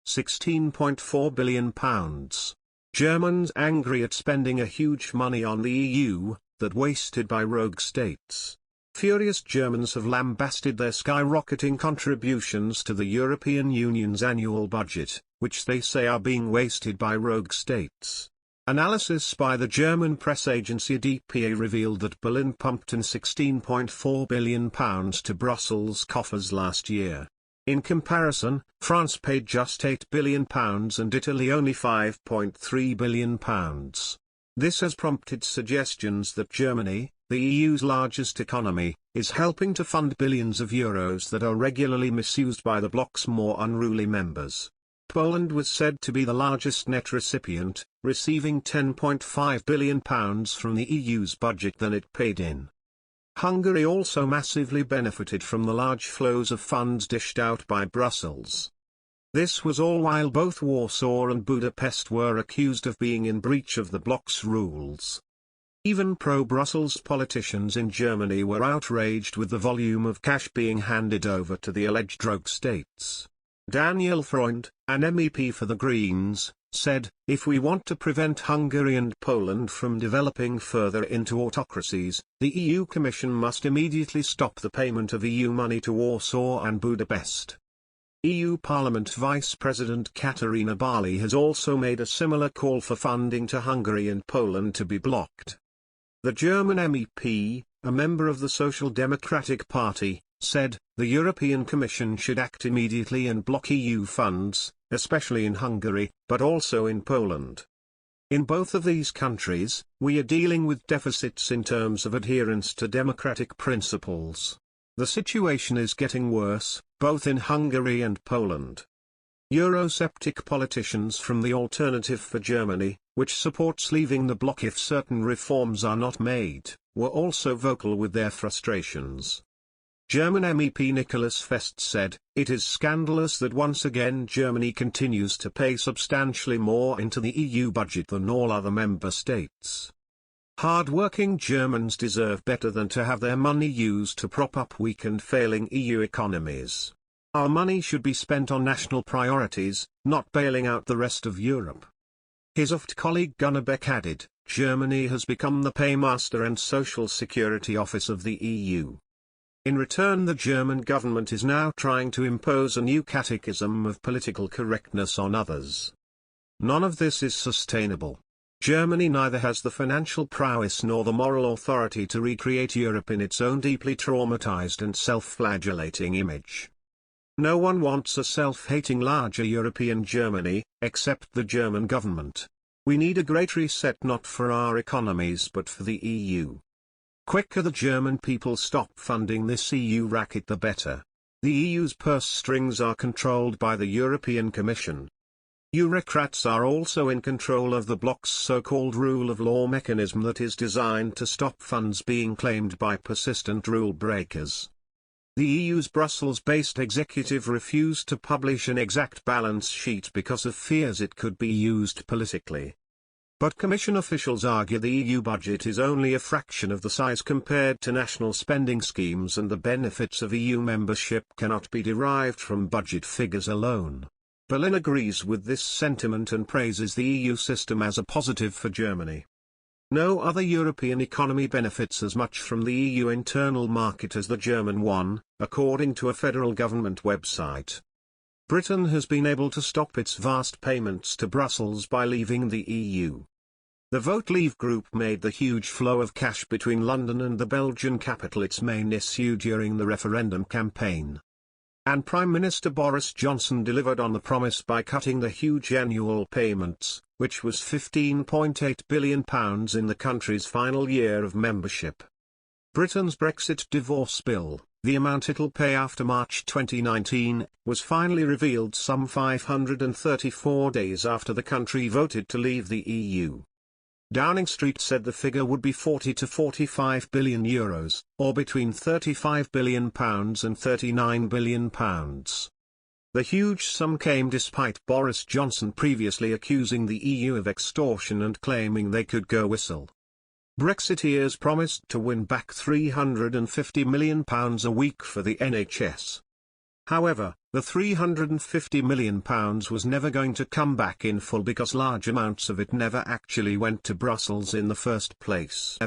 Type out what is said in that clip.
£16.4 billion. Germans angry at spending a huge money on the EU, that wasted by rogue states. Furious Germans have lambasted their skyrocketing contributions to the European Union's annual budget, which they say are being wasted by rogue states. Analysis by the German press agency dpa revealed that Berlin pumped in £16.4 billion to Brussels' coffers last year. In comparison, France paid just £8 billion and Italy only £5.3 billion. This has prompted suggestions that Germany, the EU's largest economy, is helping to fund billions of euros that are regularly misused by the bloc's more unruly members. Poland was said to be the largest net recipient, receiving £10.5 billion from the EU's budget than it paid in. Hungary also massively benefited from the large flows of funds dished out by Brussels. This was all while both Warsaw and Budapest were accused of being in breach of the bloc's rules. Even pro-Brussels politicians in Germany were outraged with the volume of cash being handed over to the alleged rogue states. Daniel Freund, an MEP for the Greens, said, "If we want to prevent Hungary and Poland from developing further into autocracies, the EU Commission must immediately stop the payment of EU money to Warsaw and Budapest." EU Parliament Vice President Katarina Barley has also made a similar call for funding to Hungary and Poland to be blocked. The German MEP, a member of the Social Democratic Party, said, "The European Commission should act immediately and block EU funds, especially in Hungary, but also in Poland. In both of these countries, we are dealing with deficits in terms of adherence to democratic principles. The situation is getting worse, both in Hungary and Poland." Eurosceptic politicians from the Alternative for Germany, which supports leaving the bloc if certain reforms are not made, were also vocal with their frustrations. German MEP Nicholas Fest said, "It is scandalous that once again Germany continues to pay substantially more into the EU budget than all other member states. Hard-working Germans deserve better than to have their money used to prop up weak and failing EU economies. Our money should be spent on national priorities, not bailing out the rest of Europe." His oft colleague Gunnar Beck added, "Germany has become the paymaster and social security office of the EU. In return, the German government is now trying to impose a new catechism of political correctness on others. None of this is sustainable. Germany neither has the financial prowess nor the moral authority to recreate Europe in its own deeply traumatized and self-flagellating image. No one wants a self-hating larger European Germany, except the German government. We need a great reset not for our economies but for the EU. Quicker the German people stop funding this EU racket the better. The EU's purse strings are controlled by the European Commission. Bureaucrats are also in control of the bloc's so-called rule of law mechanism that is designed to stop funds being claimed by persistent rule breakers. The EU's Brussels-based executive refused to publish an exact balance sheet because of fears it could be used politically. But Commission officials argue the EU budget is only a fraction of the size compared to national spending schemes and the benefits of EU membership cannot be derived from budget figures alone. Berlin agrees with this sentiment and praises the EU system as a positive for Germany. No other European economy benefits as much from the EU internal market as the German one, according to a federal government website. Britain has been able to stop its vast payments to Brussels by leaving the EU. The Vote Leave group made the huge flow of cash between London and the Belgian capital its main issue during the referendum campaign. And Prime Minister Boris Johnson delivered on the promise by cutting the huge annual payments, which was £15.8 billion in the country's final year of membership. Britain's Brexit divorce bill, the amount it'll pay after March 2019, was finally revealed some 534 days after the country voted to leave the EU. Downing Street said the figure would be €40 to €45 billion, or between £35 billion and £39 billion. The huge sum came despite Boris Johnson previously accusing the EU of extortion and claiming they could go whistle. Brexiteers promised to win back £350 million a week for the NHS. However, the £350 million was never going to come back in full because large amounts of it never actually went to Brussels in the first place.